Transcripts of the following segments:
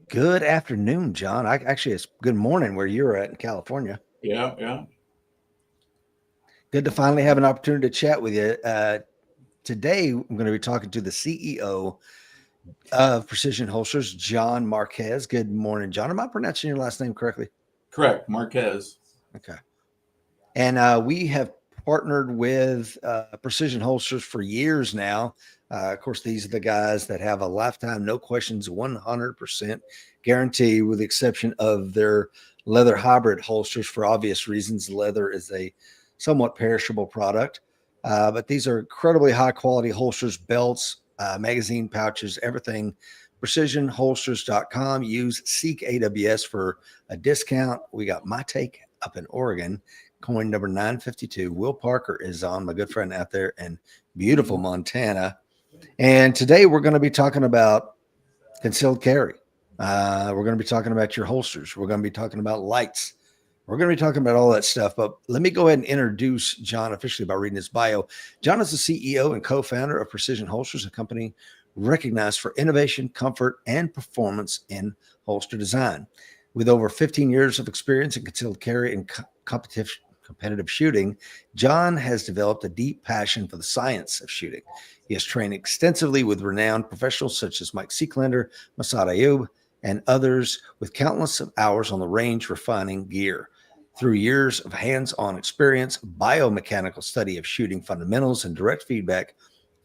Good afternoon, John. Actually, it's good morning where you're at in California. Yeah, yeah. Good to finally have an opportunity to chat with you. Today, I'm going to be talking to the CEO of Precision Holsters, John Marques. Good morning, John. Am I pronouncing your last name correctly? Correct. Marquez. Okay. And we have partnered with Precision Holsters for years now. Of course, these are the guys that have a lifetime, no questions, 100% guarantee, with the exception of their leather hybrid holsters for obvious reasons. Leather is a somewhat perishable product, but these are incredibly high quality holsters, belts, magazine pouches, everything. PrecisionHolsters.com. Use Seek AWS for a discount. We got My Take up in Oregon, coin number 952. Will Parker is on, my good friend out there in beautiful Montana. And today we're going to be talking about concealed carry. We're going to be talking about your holsters. We're going to be talking about lights. We're going to be talking about all that stuff. But let me go ahead and introduce John officially by reading his bio. John is the CEO and co-founder of Precision Holsters, a company recognized for innovation, comfort, and performance in holster design. With over 15 years of experience in concealed carry and competitive shooting, John has developed a deep passion for the science of shooting. He has trained extensively with renowned professionals such as Mike Seeklander, Massad Ayoob, and others, with countless of hours on the range refining gear. Through years of hands-on experience, biomechanical study of shooting fundamentals, and direct feedback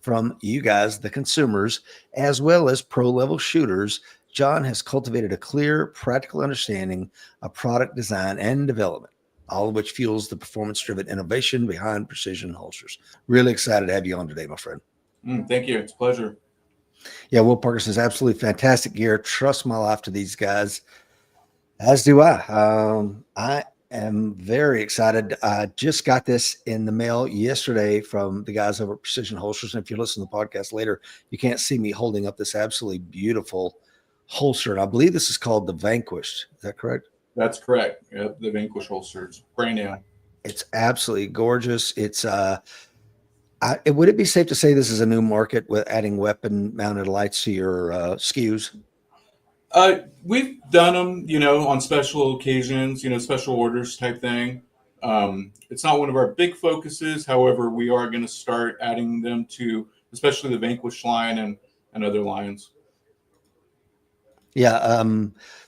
from you guys, the consumers, as well as pro-level shooters, John has cultivated a clear, practical understanding of product design and development, all of which fuels the performance-driven innovation behind Precision Holsters. Really excited to have you on today, my friend. Thank you. It's a pleasure. Yeah, Will Parker says absolutely fantastic gear. Trust my life to these guys, as do I. I am very excited. I just got this in the mail yesterday from the guys over at Precision Holsters. And if you listen to the podcast later, you can't see me holding up this absolutely beautiful holster. And I believe this is called the Vanquished. Is that correct? That's correct. Yep, the Vanquish holsters. Brand new. It's absolutely gorgeous. Would it be safe to say this is a new market with adding weapon mounted lights to your SKUs? We've done them, on special occasions, special orders type thing. It's not one of our big focuses. However, we are going to start adding them to, especially the Vanquish line and other lines. Yeah,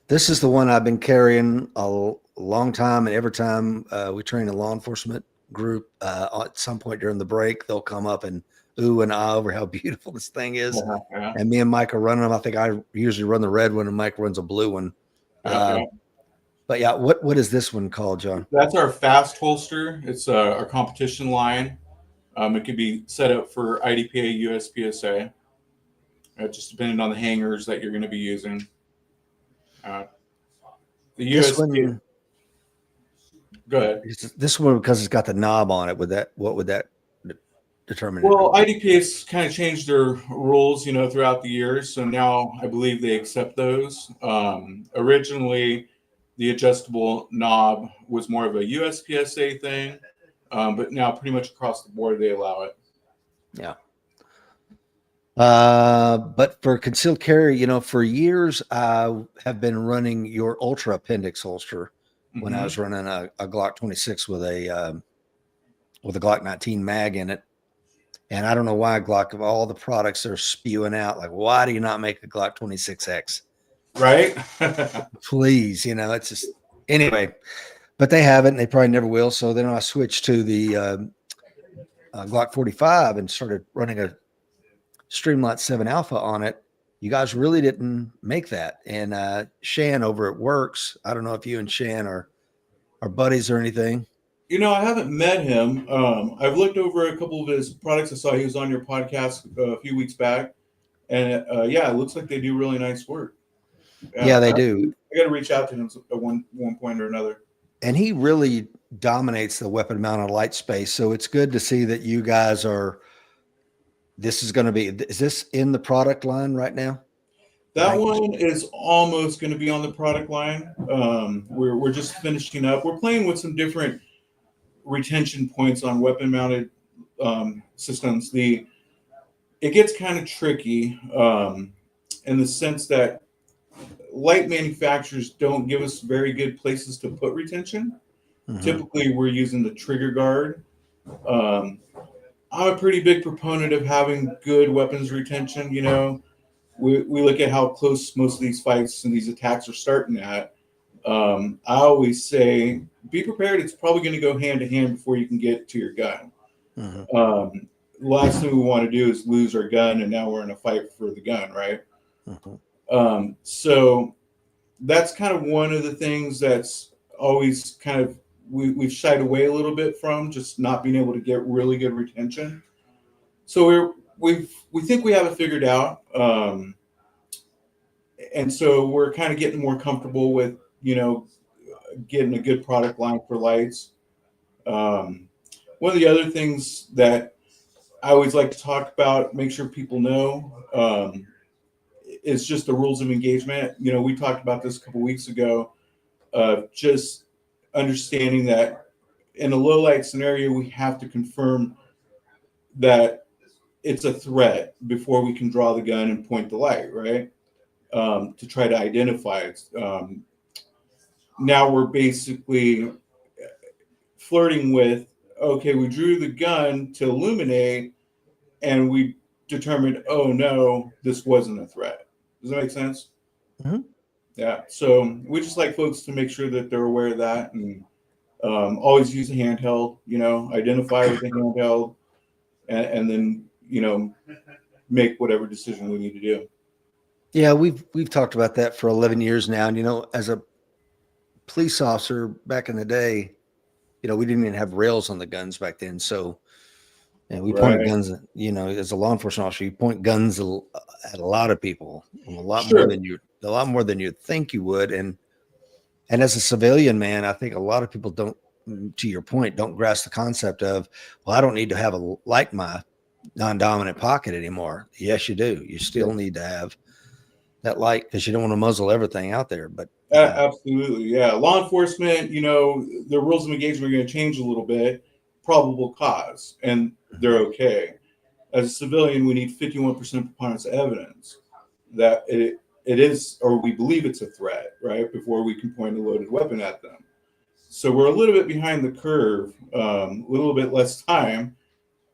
this is the one I've been carrying a long time, and every time we train a law enforcement group, at some point during the break, they'll come up and ooh and ah over how beautiful this thing is. Yeah. And me and Mike are running them. I think I usually run the red one, and Mike runs a blue one. Yeah. But yeah, what is this one called, John? That's our fast holster. It's our competition line. It could be set up for IDPA, USPSA. Just depending on the hangers that you're going to be using. The This USP. one, Go ahead. this one, because it's got the knob on it. What would that determine? Well, IDPA's kind of changed their rules, throughout the years. So now I believe they accept those. Originally, the adjustable knob was more of a USPSA thing, but now pretty much across the board they allow it. Yeah. But for concealed carry, for years I have been running your Ultra Appendix holster when I was running a Glock 26 with a Glock 19 mag in it. And I don't know why Glock, of all the products they're spewing out, like, why do you not make a Glock 26X? Right? Please, it's just, anyway, but they haven't, and they probably never will. So then I switched to the Glock 45 and started running a Streamlight 7 Alpha on it. You guys really didn't make that. And Shan over at Works, I don't know if you and Shan are buddies or anything. I haven't met him. I've looked over a couple of his products. I saw he was on your podcast a few weeks back. And it looks like they do really nice work. Yeah, they do. I got to reach out to him at one point or another. And he really dominates the weapon mounted light space. So it's good to see that you guys are, is this in the product line right now? That one is almost going to be on the product line. We're just finishing up. We're playing with some different retention points on weapon mounted systems. It gets kind of tricky in the sense that, light manufacturers don't give us very good places to put retention. Mhm. Typically, we're using the trigger guard. I'm a pretty big proponent of having good weapons retention. You know, we look at how close most of these fights and these attacks are starting at. I always say, be prepared. It's probably going to go hand to hand before you can get to your gun. Mhm. Last thing we want to do is lose our gun, and now we're in a fight for the gun, right? Mhm. So that's kind of one of the things that's always kind of we've shied away a little bit from, just not being able to get really good retention. So we think we have it figured out, and so we're kind of getting more comfortable with, you know, getting a good product line for lights. One of the other things that I always like to talk about, make sure people know, is just the rules of engagement. You know, we talked about this a couple weeks ago. Just understanding that in a low light scenario, we have to confirm that it's a threat before we can draw the gun and point the light, right? To try to identify it. Now we're basically flirting with, okay, we drew the gun to illuminate and we determined, oh no, this wasn't a threat. Does that make sense? Mhm. Yeah. So we just like folks to make sure that they're aware of that, and always use a handheld, you know, identify with a handheld, and then, you know, make whatever decision we need to do. Yeah, we've talked about that for 11 years now, and as a police officer back in the day, we didn't even have rails on the guns back then, so we pointed Right. guns. As a law enforcement officer, you point guns at a lot of people, a lot more Sure. than you'd think you would, and as a civilian, man, I think a lot of people don't, to your point, don't grasp the concept of, well, I don't need to have a light in my non-dominant pocket anymore. Yes, you do. You still need to have that light because you don't want to muzzle everything out there. But Absolutely. Yeah. Law enforcement, you know, the rules of engagement are going to change a little bit. Probable cause, and they're okay. As a civilian, we need 51% preponderance of evidence that it is, or we believe it's a threat, right? Before we can point a loaded weapon at them. So we're a little bit behind the curve, a little bit less time.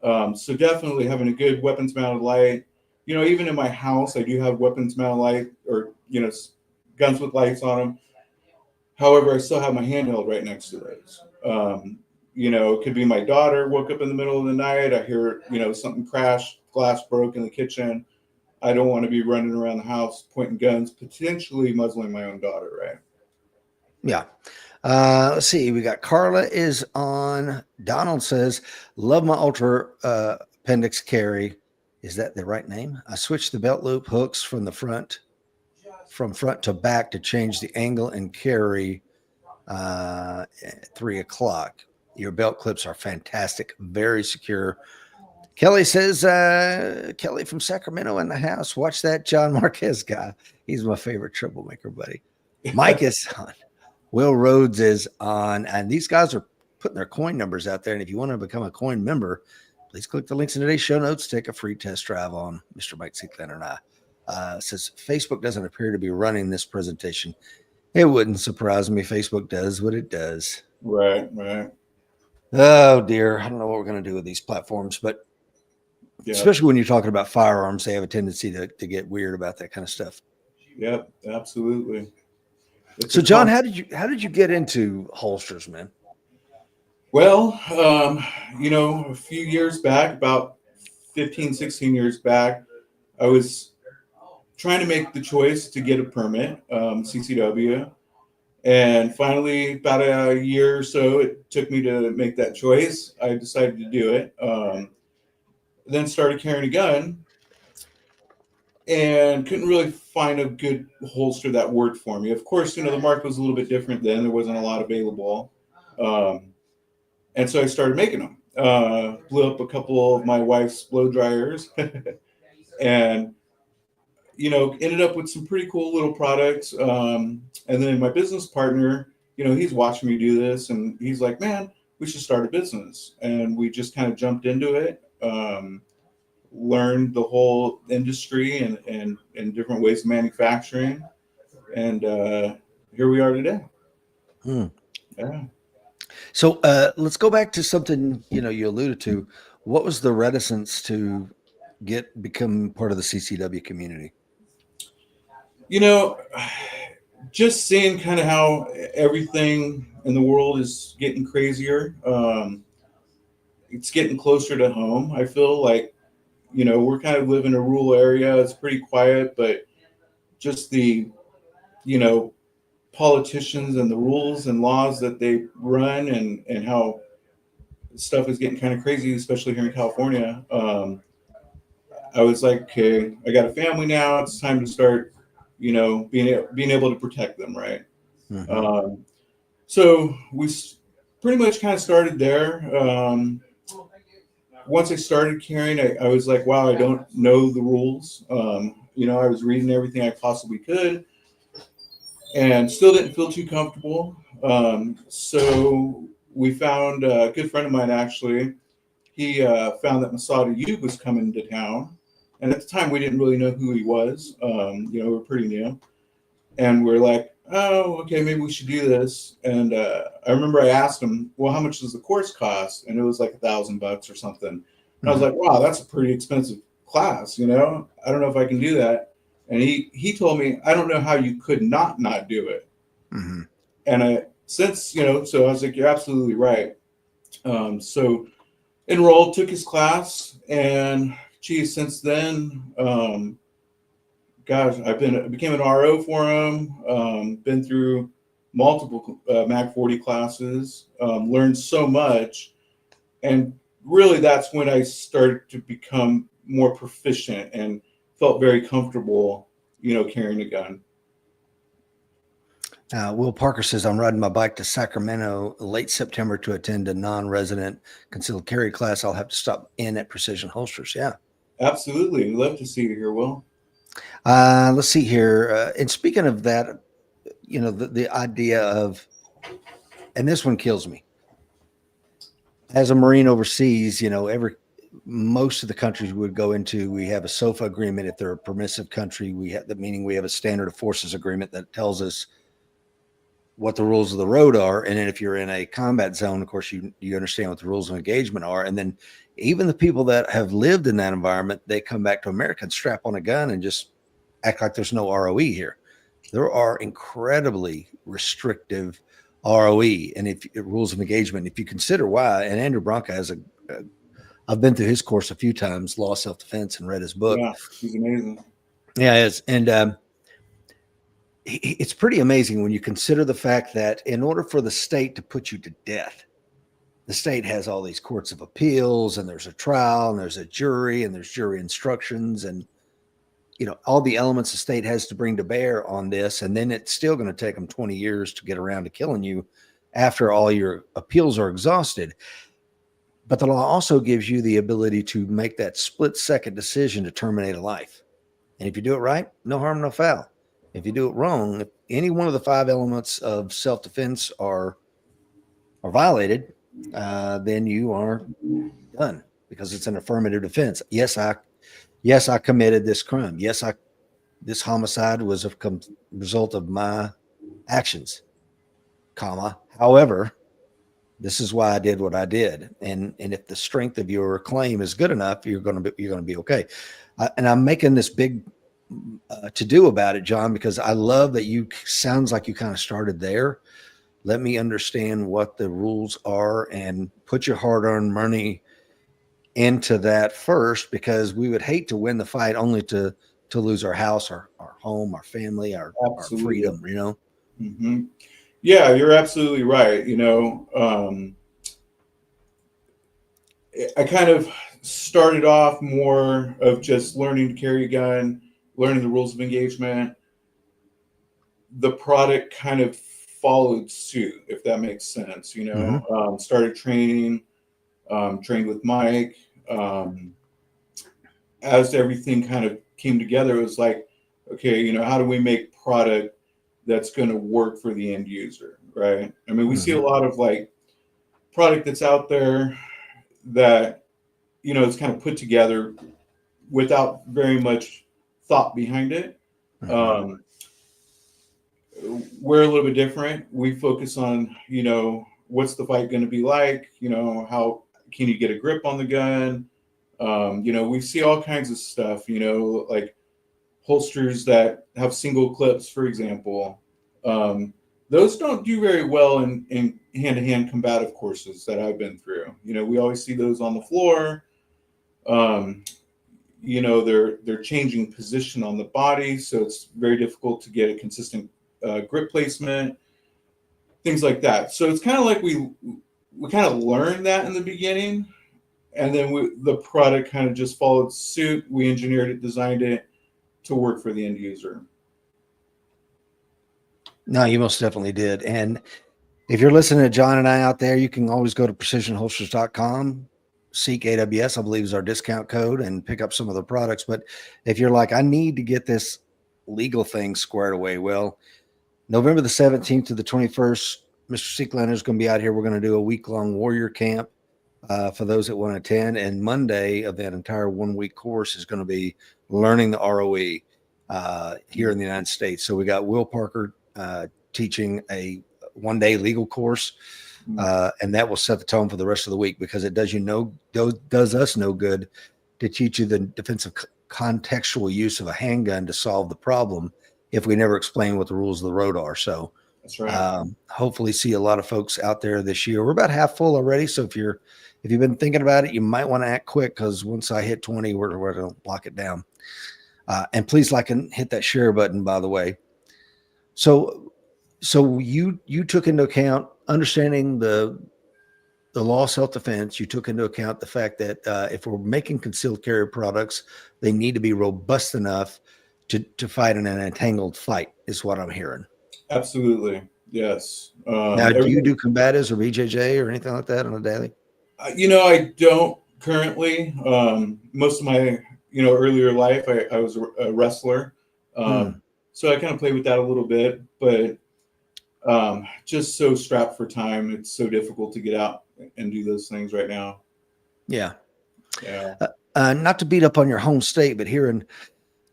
So definitely having a good weapons mounted light. You know, even in my house, I do have weapons mounted light, or, you know, guns with lights on them. However, I still have my handheld right next to those. You know, it could be my daughter woke up in the middle of the night. I hear, you know, something crash, glass broke in the kitchen. I don't want to be running around the house pointing guns, potentially muzzling my own daughter, right? yeah. Let's see. We got Carla is on. Donald says, love my ultra appendix carry. Is that the right name? I switched the belt loop hooks from front to back to change the angle and carry at 3 o'clock. Your belt clips are fantastic, very secure. Kelly says, Kelly from Sacramento in the house. Watch that John Marques guy. He's my favorite troublemaker, buddy. Mike is on. Will Rhodes is on. And these guys are putting their coin numbers out there. And if you want to become a coin member, please click the links in today's show notes. Take a free test drive on Mr. Mike Seeklander and I. Says Facebook doesn't appear to be running this presentation. It wouldn't surprise me. Facebook does what it does. Right, right. Oh, dear. I don't know what we're going to do with these platforms, but Yeah. especially when you're talking about firearms, they have a tendency to get weird about that kind of stuff. Yep, absolutely. So, John, how did you get into holsters, man? Well, you know, a few years back, about 15, 16 years back, I was trying to make the choice to get a permit, CCW. And finally, about a year or so, it took me to make that choice. I decided to do it. Then started carrying a gun and couldn't really find a good holster that worked for me. Of course, you know, the market was a little bit different then. There wasn't a lot available. And so I started making them. Blew up a couple of my wife's blow dryers and, you know, ended up with some pretty cool little products. And then my business partner, you know, he's watching me do this and he's like, man, we should start a business. And we just kind of jumped into it, learned the whole industry and different ways of manufacturing. and here we are today. Hmm. Yeah. So let's go back to something you alluded to. What was the reticence to become part of the CCW community? Just seeing kind of how everything in the world is getting crazier. It's getting closer to home. I feel like, we're kind of live in a rural area. It's pretty quiet, but just the, you know, politicians and the rules and laws that they run, and how stuff is getting kind of crazy, especially here in California. I was like, okay, I got a family now. It's time to start, being able to protect them, right? Mm-hmm. So pretty much kind of started there. Once I started carrying, I was like, wow, I don't know the rules. I was reading everything I possibly could, and still didn't feel too comfortable. So we found a good friend of mine, actually. He found that Massad Ayoob was coming to town. And at the time, we didn't really know who he was. We were pretty new. And we're like, oh, okay, maybe we should do this. And I remember I asked him, well, how much does the course cost? And it was like $1,000 or something. And I was like, wow, that's a pretty expensive class. I don't know if I can do that. And he told me, I don't know how you could not do it. Mm-hmm. And so I was like, you're absolutely right. So enrolled, took his class, and geez, since then, gosh, I became an RO for him. Been through multiple Mac 40 classes, learned so much, and really that's when I started to become more proficient and felt very comfortable, carrying a gun. Will Parker says, I'm riding my bike to Sacramento late September to attend a non-resident concealed carry class. I'll have to stop in at Precision Holsters. Yeah. Absolutely. We'd love to see you here, Will. Let's see here. And speaking of that, the idea of, and this one kills me. As a Marine overseas, most of the countries we would go into, we have a SOFA agreement. If they're a permissive country, meaning we have a standard of forces agreement that tells us what the rules of the road are. And then if you're in a combat zone, of course, you understand what the rules of engagement are. And then even the people that have lived in that environment, they come back to America and strap on a gun and just act like there's no ROE here. There are incredibly restrictive ROE and rules of engagement. If you consider why, and Andrew Branca has I've been through his course a few times, Law Self-Defense, and read his book. Yeah, he's amazing. Yeah, it is. And it's pretty amazing when you consider the fact that in order for the state to put you to death, the state has all these courts of appeals, and there's a trial, and there's a jury, and there's jury instructions, and all the elements the state has to bring to bear on this. And then it's still going to take them 20 years to get around to killing you after all your appeals are exhausted. But the law also gives you the ability to make that split-second decision to terminate a life. And if you do it right, no harm, no foul. If you do it wrong, if any one of the 5 elements of self-defense are violated, then you are done, because it's an affirmative defense. Yes, I committed this crime. Yes, this homicide was a result of my actions, however, this is why I did what I did. And if the strength of your claim is good enough, you're going to be okay. And I'm making this big to do about it, John, because I love that sounds like you kind of started there. Let me understand what the rules are and put your hard-earned money into that first, because we would hate to win the fight only to lose our house, our home, our family, our freedom, Mm-hmm. Yeah, you're absolutely right. I kind of started off more of just learning to carry a gun, learning the rules of engagement. The product kind of followed suit, if that makes sense. Started training, trained with Mike. As everything kind of came together, it was like, okay, how do we make product that's going to work for the end user, right? I mean, we see a lot of like product that's out there that, it's kind of put together without very much thought behind it. we're a little bit different. We focus on, what's the fight going to be like? How can you get a grip on the gun? We see all kinds of stuff, like holsters that have single clips, for example. Those don't do very well in hand-to-hand combative courses that I've been through. We always see those on the floor. They're changing position on the body, so it's very difficult to get a consistent grip placement, things like that. So it's kind of like we kind of learned that in the beginning, and then the product kind of just followed suit. We engineered it, designed it to work for the end user. No, you most definitely did. And if you're listening to John and I out there, you can always go to precisionholsters.com, seek AWS, I believe is our discount code, and pick up some of the products. But if you're like, I need to get this legal thing squared away, well, November the 17th to the 21st, Mr. Seeklander is going to be out here. We're going to do a week-long warrior camp for those that want to attend. And Monday of that entire 1 week course is going to be learning the ROE here in the United States. So we got Will Parker teaching a 1 day legal course, and that will set the tone for the rest of the week, because it does us no good to teach you the defensive contextual use of a handgun to solve the problem if we never explain what the rules of the road are. So that's right. Hopefully see a lot of folks out there this year. We're about half full already, so if you've been thinking about it, you might want to act quick, because once I hit 20, we're going to lock it down. And please like and hit that share button, by the way. So you took into account understanding the law of self-defense. You took into account the fact that if we're making concealed carry products, they need to be robust enough to fight in an entangled fight, is what I'm hearing. Absolutely. Yes. Now, do you do combatives or BJJ or anything like that on a daily? I don't currently. Most of my, earlier life, I was a wrestler. So I kind of play with that a little bit, but just so strapped for time, it's so difficult to get out and do those things right now. Yeah. Yeah. Not to beat up on your home state, but here in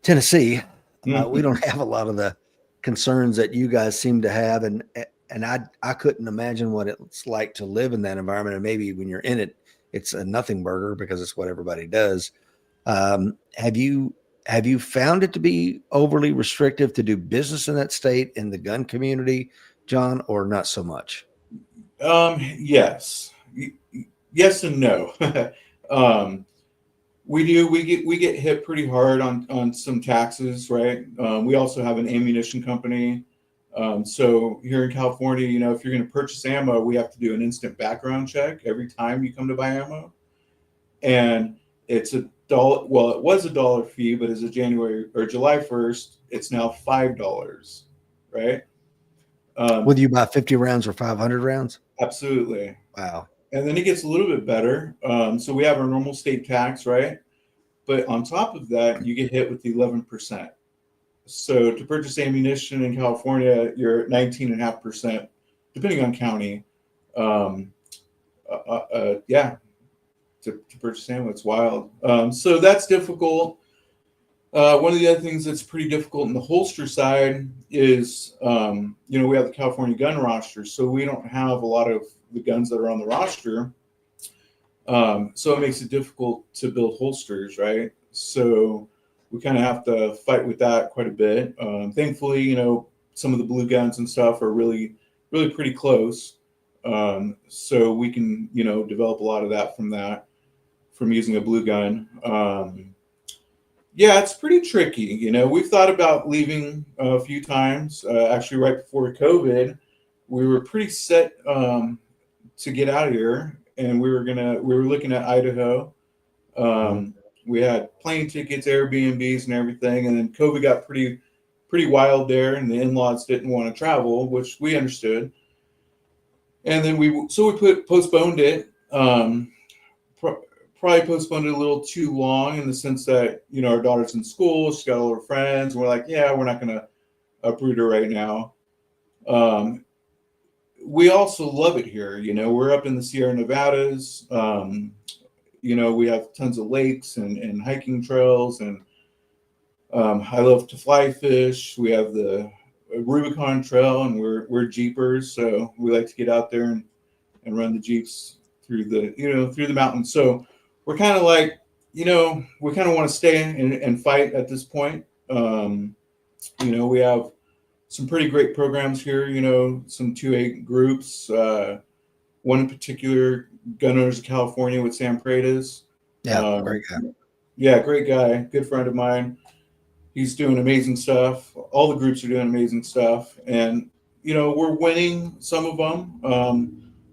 Tennessee, we don't have a lot of the concerns that you guys seem to have. And I couldn't imagine what it's like to live in that environment. And maybe when you're in it, it's a nothing burger because it's what everybody does. Have you found it to be overly restrictive to do business in that state, in the gun community, John, or not so much? Yes. Yes and no. We get hit pretty hard on some taxes, right? We also have an ammunition company. So here in California, if you're going to purchase ammo, we have to do an instant background check every time you come to buy ammo. And it's $1. Well, it was $1 fee, but as of January or July 1st, it's now $5, right? Whether you buy 50 rounds or 500 rounds? Absolutely. Wow. And then it gets a little bit better. So we have our normal state tax, right? But on top of that, you get hit with the 11%. So to purchase ammunition in California, you're at 19.5%, depending on county. To purchase ammo, it's wild. So that's difficult. One of the other things that's pretty difficult in the holster side is, we have the California gun roster, so we don't have a lot of the guns that are on the roster. So it makes it difficult to build holsters, right? So we kind of have to fight with that quite a bit. Thankfully, some of the blue guns and stuff are really, really pretty close. So we can, develop a lot of that from using a blue gun. Yeah, it's pretty tricky. We've thought about leaving a few times. Actually, right before COVID, we were pretty set to get out of here, and we were looking at Idaho. We had plane tickets, Airbnbs, and everything, and then COVID got pretty wild there, and the in-laws didn't want to travel, which we understood. And then we postponed it. Probably postponed it a little too long, in the sense that our daughter's in school, she's got all her friends, and we're like, yeah, we're not going to uproot her right now. We also love it here. We're up in the Sierra Nevadas. We have tons of lakes and hiking trails, and I love to fly fish. We have the a Rubicon Trail, and we're Jeepers, so we like to get out there and run the Jeeps through the mountains. So we're kind of like, we kind of want to stay and fight at this point. We have some pretty great programs here, some 2A groups. One in particular, Gun Owners of California with Sam Pradas. Yeah, great guy. Yeah, great guy, good friend of mine. He's doing amazing stuff. All the groups are doing amazing stuff. And, we're winning some of them.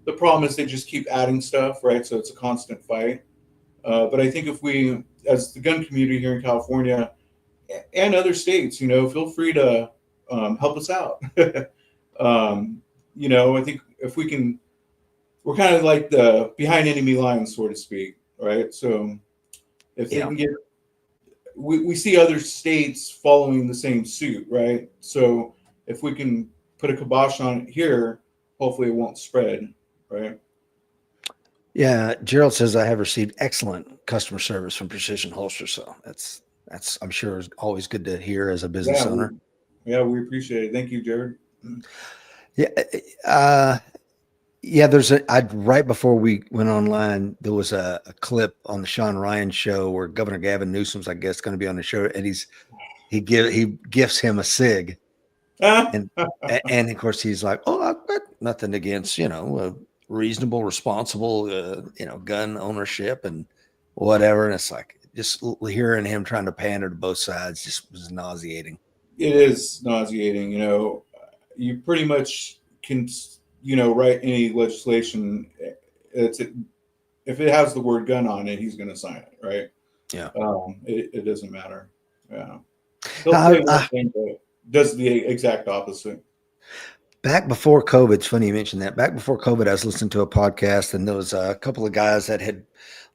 The problem is they just keep adding stuff, right? So it's a constant fight. But I think if we, as the gun community here in California and other states, feel free to help us out. I think if we can, we're kind of like the behind enemy lines, so to speak, right? So if they can get, we see other states following the same suit, right? So if we can put a kibosh on it here, hopefully it won't spread, right? Yeah, Gerald says I have received excellent customer service from Precision Holster, so that's I'm sure is always good to hear as a business owner. We appreciate it. Thank you, Jared. Yeah, right before we went online, there was a clip on the Sean Ryan show where Governor Gavin Newsom's, I guess, going to be on the show, and he gifts him a cig, and of course he's like, oh, I've got nothing against reasonable, responsible, gun ownership and whatever. And it's like just hearing him trying to pander to both sides just was nauseating. It is nauseating. You pretty much can, write any legislation. If it has the word gun on it, he's going to sign it, right? Yeah. It doesn't matter. Yeah. He'll say one thing, but does the exact opposite. Back before COVID, it's funny you mentioned that. Back before COVID, I was listening to a podcast, and there was a couple of guys that had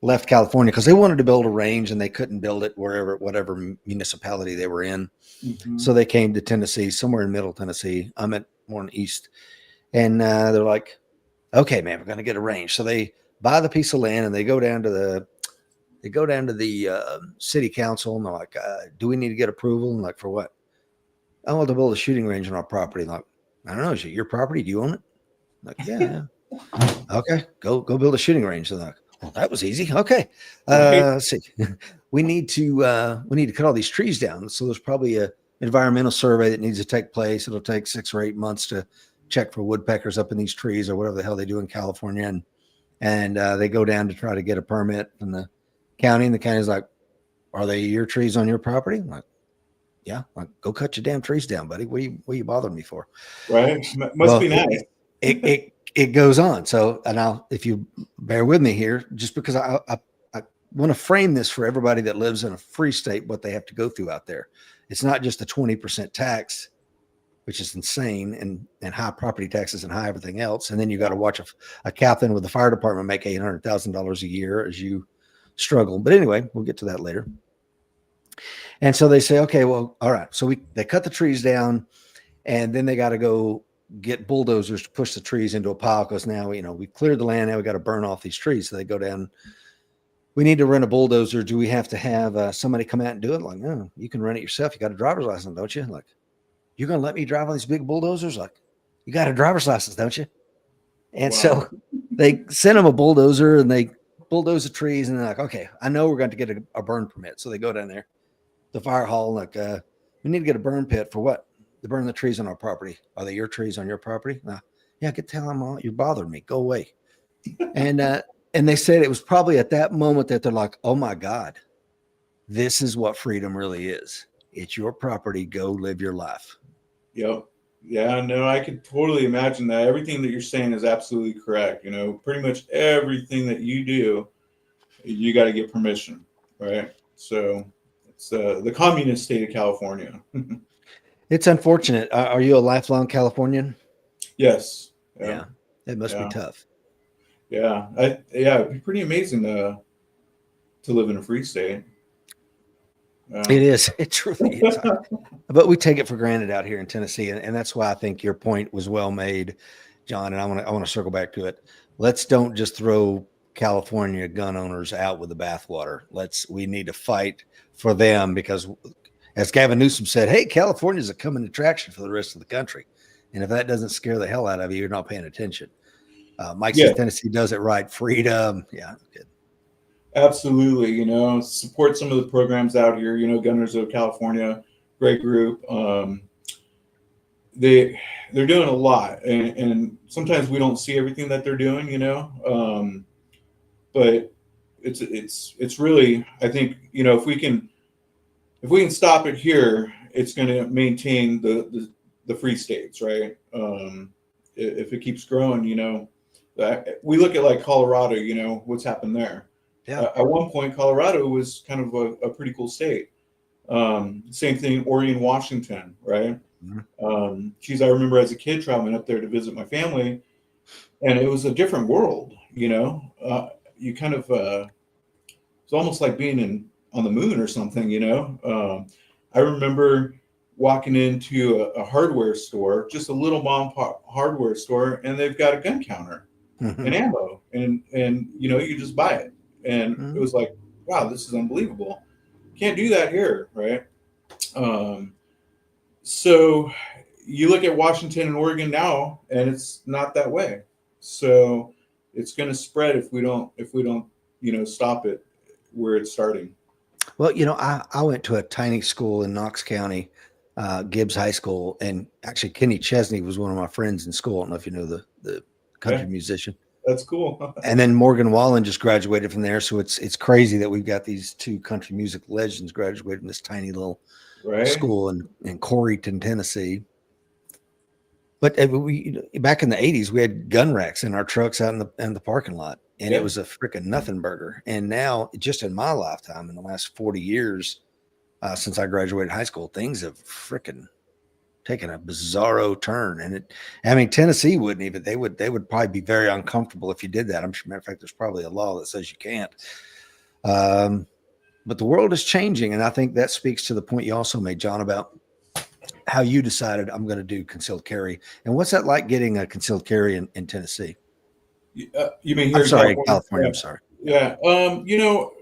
left California because they wanted to build a range and they couldn't build it whatever municipality they were in. Mm-hmm. So they came to Tennessee, somewhere in Middle Tennessee. I'm at more in East, and they're like, "Okay, man, we're going to get a range." So they buy the piece of land and they go down to the city council, and they're like, "Do we need to get approval?" And like, for what? I want to build a shooting range on our property. And like, I don't know. Is it your property? Do you own it? I'm like, yeah. Okay, go build a shooting range. And like, well, that was easy. Okay, let's see. We need to cut all these trees down. So there's probably a environmental survey that needs to take place. It'll take 6 or 8 months to check for woodpeckers up in these trees or whatever the hell they do in California. And they go down to try to get a permit from the county. And the county's like, are they your trees on your property? I'm like, yeah, like, go cut your damn trees down, buddy. What are you bothering me for? Right. Must be nice. It goes on. So, and if you bear with me here, just because I want to frame this for everybody that lives in a free state, what they have to go through out there. It's not just a 20% tax, which is insane, and high property taxes and high everything else. And then you got to watch a captain with the fire department make $800,000 a year as you struggle. But anyway, we'll get to that later. And so they say, okay, well, all right. So they cut the trees down, and then they got to go get bulldozers to push the trees into a pile because now, we cleared the land. Now we got to burn off these trees. So they go down. We need to rent a bulldozer. Do we have to have somebody come out and do it? Like, no, you can rent it yourself. You got a driver's license, don't you? Like, you're going to let me drive on these big bulldozers? Like, you got a driver's license, don't you? And so they send them a bulldozer, and they bulldoze the trees, and they're like, okay, I know we're going to get a burn permit. So they go down there, the fire hall, like, we need to get a burn pit for what? To burn the trees on our property. Are they your trees on your property? No. Yeah, get the hell out. You're bothering me. Go away. And they said it was probably at that moment that they're like, oh my God, this is what freedom really is. It's your property. Go live your life. Yep. Yeah, no, I could totally imagine that. Everything that you're saying is absolutely correct. Pretty much everything that you do, you got to get permission, right? So it's the communist state of California. It's unfortunate. Are you a lifelong Californian? Yes. Yeah. It must be tough. Yeah. It'd be pretty amazing to live in a free state. It is. It truly is. But we take it for granted out here in Tennessee. And that's why I think your point was well made, John. And I want to circle back to it. Let's don't just throw California gun owners out with the bathwater. We need to fight for them because As Gavin Newsom said, hey, California is a coming attraction for the rest of the country. And if that doesn't scare the hell out of you, you're not paying attention. Mike says Tennessee does it right. Freedom. Yeah, good. Absolutely. You know, support some of the programs out here. You know, Gunners of California, great group. They're doing a lot, and sometimes we don't see everything that they're doing. You know, but it's really, I think, you know, if we can stop it here, it's going to maintain the free states, right? If it keeps growing, you know, we look at like Colorado, you know, what's happened there. Yeah. At one point, Colorado was kind of a pretty cool state. Same thing, Oregon, Washington, right? Mm-hmm. I remember as a kid traveling up there to visit my family, and it was a different world, you know. You kind of, it's almost like being on the moon or something, you know. I remember walking into a hardware store, just a little mom and pop hardware store, and they've got a gun counter and ammo, and you know, you just buy it. And it was like, wow, this is unbelievable. Can't do that here, right? So you look at Washington and Oregon now, and it's not that way. So it's going to spread if we don't, you know, stop it where it's starting. Well, you know, I went to a tiny school in Knox County, Gibbs High School, and actually Kenny Chesney was one of my friends in school. I don't know if you know the country musician. That's cool. And then Morgan Wallen just graduated from there. So it's crazy that we've got these two country music legends graduated from this tiny little school in Corryton, Tennessee. But back in the 80s, we had gun racks in our trucks out in the parking lot, and it was a freaking nothing burger. And now, just in my lifetime, in the last 40 years, since I graduated high school, things have freaking taken a bizarro turn. And Tennessee wouldn't even, they would probably be very uncomfortable if you did that. I'm sure, matter of fact, there's probably a law that says you can't. But the world is changing. And I think that speaks to the point you also made, John, about how you decided I'm going to do concealed carry. And what's that like getting a concealed carry in Tennessee? You mean here I'm sorry, California? I'm sorry. Yeah. You know,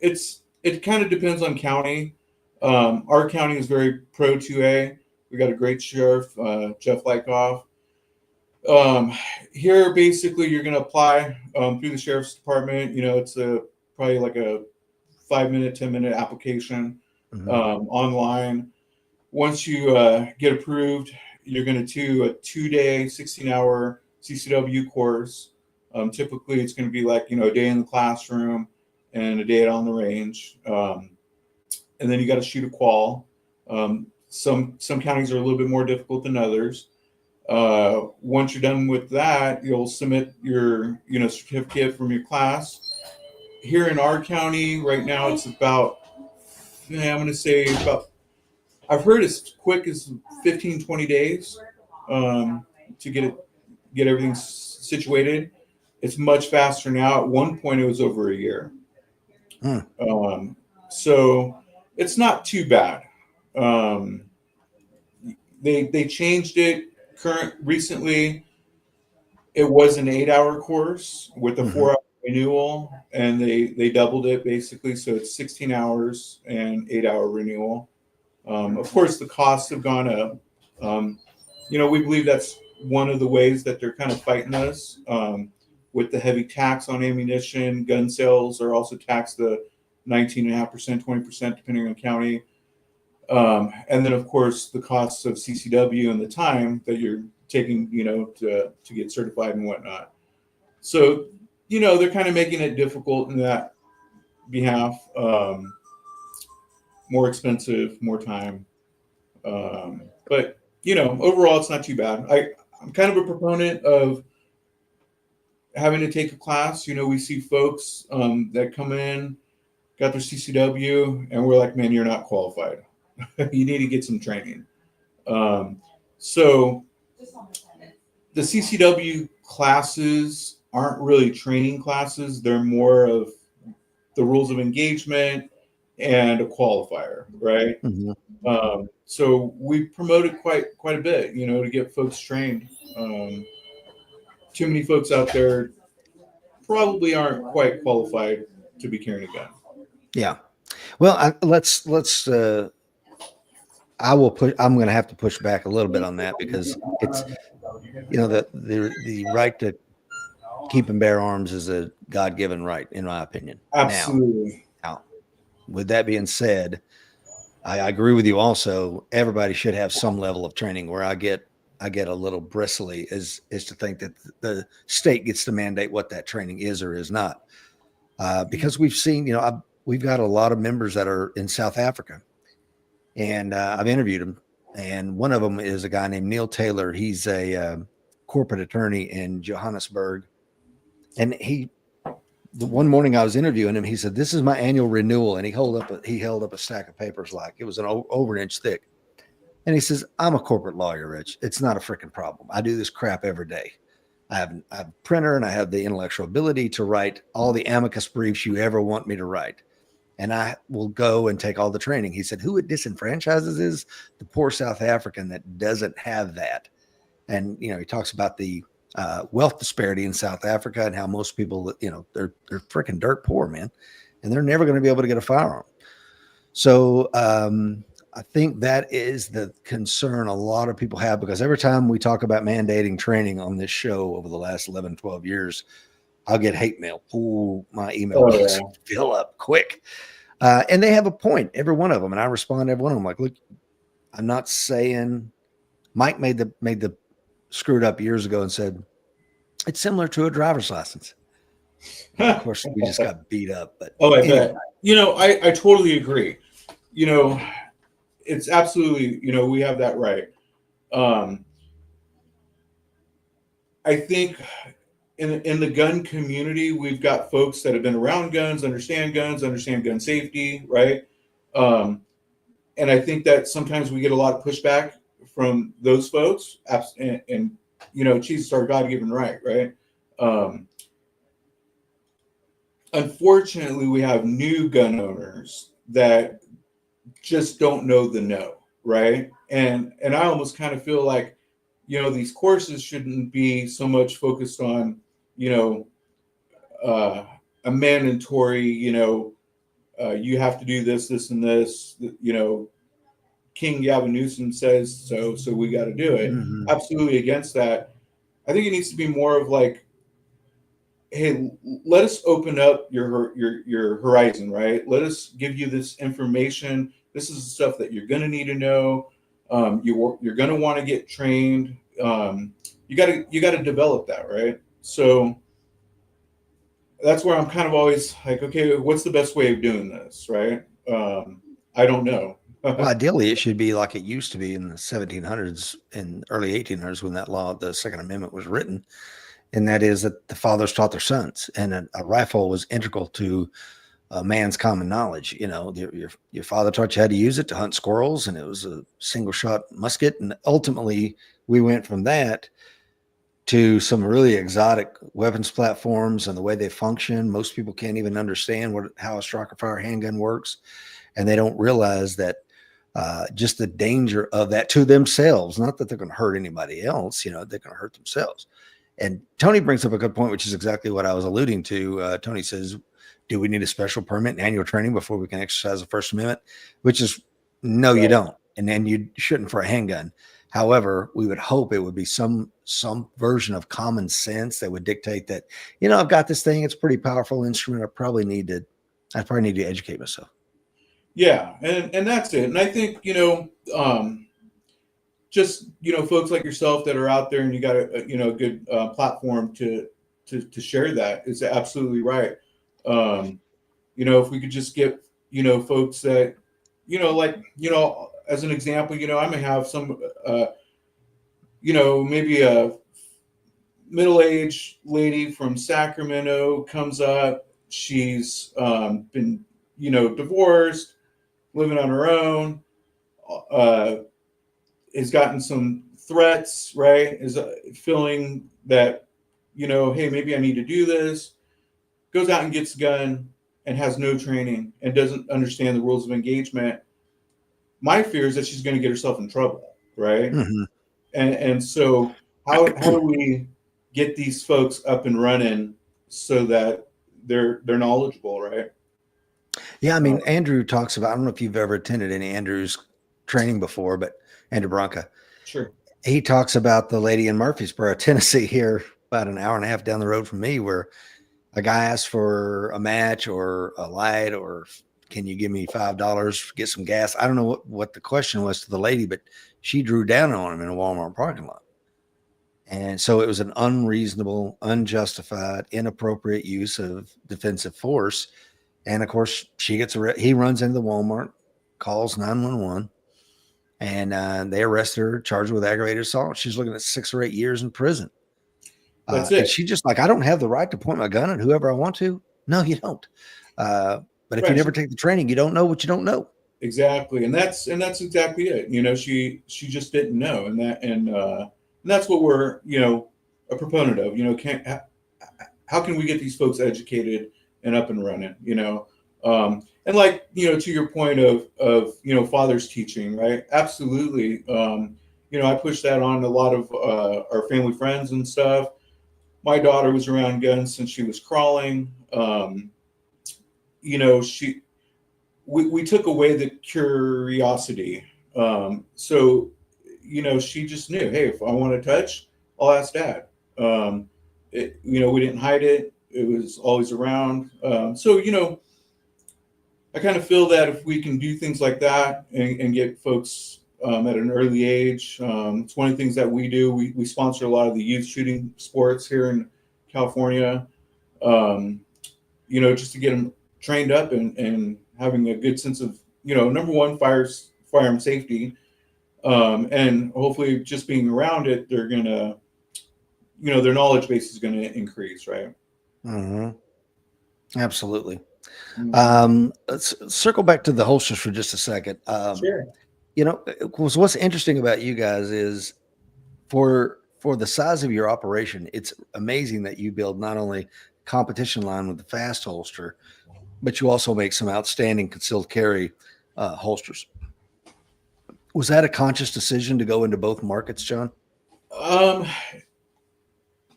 it kind of depends on county. Our county is very pro 2A. We got a great sheriff, Jeff Lykoff. Here, basically, you're going to apply through the sheriff's department. You know, it's probably like a 5-minute, 10-minute application online. Once you get approved, you're going to do a 2-day, 16-hour CCW course. Typically, it's going to be like, you know, a day in the classroom and a day out on the range. And then you got to shoot a qual. Some counties are a little bit more difficult than others. Once you're done with that, you'll submit your, you know, certificate from your class. Here in our county right now, it's about, I'm going to say about, I've heard as quick as 15, 20 days to get everything situated. It's much faster now. At one point, it was over a year. So it's not too bad. They changed it recently. It was an 8-hour course with a 4-hour renewal, and they doubled it basically. So it's 16 hours and 8-hour renewal. Of course, the costs have gone up. You know, we believe that's one of the ways that they're kind of fighting us with the heavy tax on ammunition. Gun sales are also taxed the 19.5%, 20%, depending on county. And then, of course, the costs of CCW and the time that you're taking, you know, to get certified and whatnot. So, you know, they're kind of making it difficult in that behalf. More expensive, more time. But, you know, overall, it's not too bad. I'm kind of a proponent of having to take a class. You know, we see folks that come in, got their CCW, and we're like, man, you're not qualified. You need to get some training. So the CCW classes aren't really training classes. They're more of the rules of engagement and a qualifier, right? So we promote it quite a bit, you know, to get folks trained. Too many folks out there probably aren't quite qualified to be carrying a gun. Yeah. Well, let's I'm going to have to push back a little bit on that because it's, the right to keep and bear arms is a God-given right, in my opinion. Absolutely. Now, with that being said, I agree with you also. Everybody should have some level of training. Where I get a little bristly is to think that the state gets to mandate what that training is or is not. Because we've seen, we've got a lot of members that are in South Africa, and I've interviewed them. And one of them is a guy named Neil Taylor. He's a corporate attorney in Johannesburg. And the one morning I was interviewing him, he said, "This is my annual renewal." And he held up a stack of papers like it was over an inch thick. And he says, "I'm a corporate lawyer, Rich. It's not a freaking problem. I do this crap every day. I have a printer and I have the intellectual ability to write all the amicus briefs you ever want me to write. And I will go and take all the training." He said, "Who it disenfranchises is the poor South African that doesn't have that." And, he talks about the wealth disparity in South Africa and how most people, they're freaking dirt poor, man. And they're never going to be able to get a firearm. So I think that is the concern a lot of people have, because every time we talk about mandating training on this show over the last 11, 12 years, I'll get hate mail. Ooh, my email box fill up quick. And they have a point, every one of them. And I respond to every one of them like, look, I'm not saying Mike made the screwed up years ago and said, it's similar to a driver's license. Of course, we just got beat up. But I bet. I totally agree. It's absolutely, we have that right. I think in the gun community, we've got folks that have been around guns, understand gun safety, right? And I think that sometimes we get a lot of pushback from those folks. And Jesus, our God-given right? Unfortunately, we have new gun owners that just don't know the no, right? And I almost kind of feel like, these courses shouldn't be so much focused on, a mandatory, you have to do this, and this, King Gavin Newsom says so we got to do it. Mm-hmm. Absolutely against that. I think it needs to be more of like, hey, let us open up your horizon, right? Let us give you this information. This is the stuff that you're going to need to know. You're going to want to get trained. You got to develop that, right? So that's where I'm kind of always like, okay, what's the best way of doing this, right? I don't know. Well, ideally, it should be like it used to be in the 1700s and early 1800s when that law, the Second Amendment, was written. And that is that the fathers taught their sons, and a rifle was integral to a man's common knowledge. Your father taught you how to use it to hunt squirrels, and it was a single shot musket. And ultimately, we went from that to some really exotic weapons platforms and the way they function. Most people can't even understand how a striker fire handgun works, and they don't realize that just the danger of that to themselves. Not that they're going to hurt anybody else, they're going to hurt themselves. And Tony brings up a good point, which is exactly what I was alluding to. Tony says, do we need a special permit and annual training before we can exercise the First Amendment? Which is, no, you don't. And then you shouldn't for a handgun. However, we would hope it would be some version of common sense that would dictate that, I've got this thing. It's a pretty powerful instrument. I probably need to educate myself. Yeah. And that's it. And I think, just folks like yourself that are out there and you got a good platform to share that is absolutely right. If we could just get folks that as an example, I may have some maybe a middle-aged lady from Sacramento comes up. She's been divorced, living on her own, has gotten some threats, right? Is feeling that, hey, maybe I need to do this. Goes out and gets a gun and has no training and doesn't understand the rules of engagement. My fear is that she's going to get herself in trouble, right? Mm-hmm. And so how do we get these folks up and running so that they're knowledgeable, right? Yeah, I mean, Andrew talks about, I don't know if you've ever attended any Andrew's training before, but Andrew Bronca. Sure. He talks about the lady in Murfreesboro, Tennessee, here about an hour and a half down the road from me, where a guy asked for a match or a light, or can you give me $5, get some gas? I don't know what the question was to the lady, but she drew down on him in a Walmart parking lot. And so it was an unreasonable, unjustified, inappropriate use of defensive force. And of course, he runs into the Walmart, calls 911, and they arrest her, charged her with aggravated assault. She's looking at 6 or 8 years in prison. That's And it. she just like, I don't have the right to point my gun at whoever I want to. No, you don't. But if you Right. never take the training, you don't know what you don't know. Exactly, and that's exactly it. You know, she just didn't know, and that's what we're a proponent of. You know, how can we get these folks educated and up and running? You know, and like to your point of fathers teaching, right? Absolutely. I push that on a lot of our family friends and stuff. My daughter was around guns since she was crawling. We took away the curiosity. So, she just knew, hey, if I want to touch, I'll ask dad. We didn't hide it. It was always around. So, I kind of feel that if we can do things like that and get folks at an early age, it's one of the things that we do. We sponsor a lot of the youth shooting sports here in California, just to get them trained up and having a good sense of, number one, firearm safety. And hopefully just being around it, they're going to, their knowledge base is going to increase, right? Mm-hmm. Absolutely. Mm-hmm. Let's circle back to the holsters for just a second. Sure. What's interesting about you guys is for the size of your operation, it's amazing that you build not only competition line with the fast holster, but you also make some outstanding concealed carry holsters. Was that a conscious decision to go into both markets, John?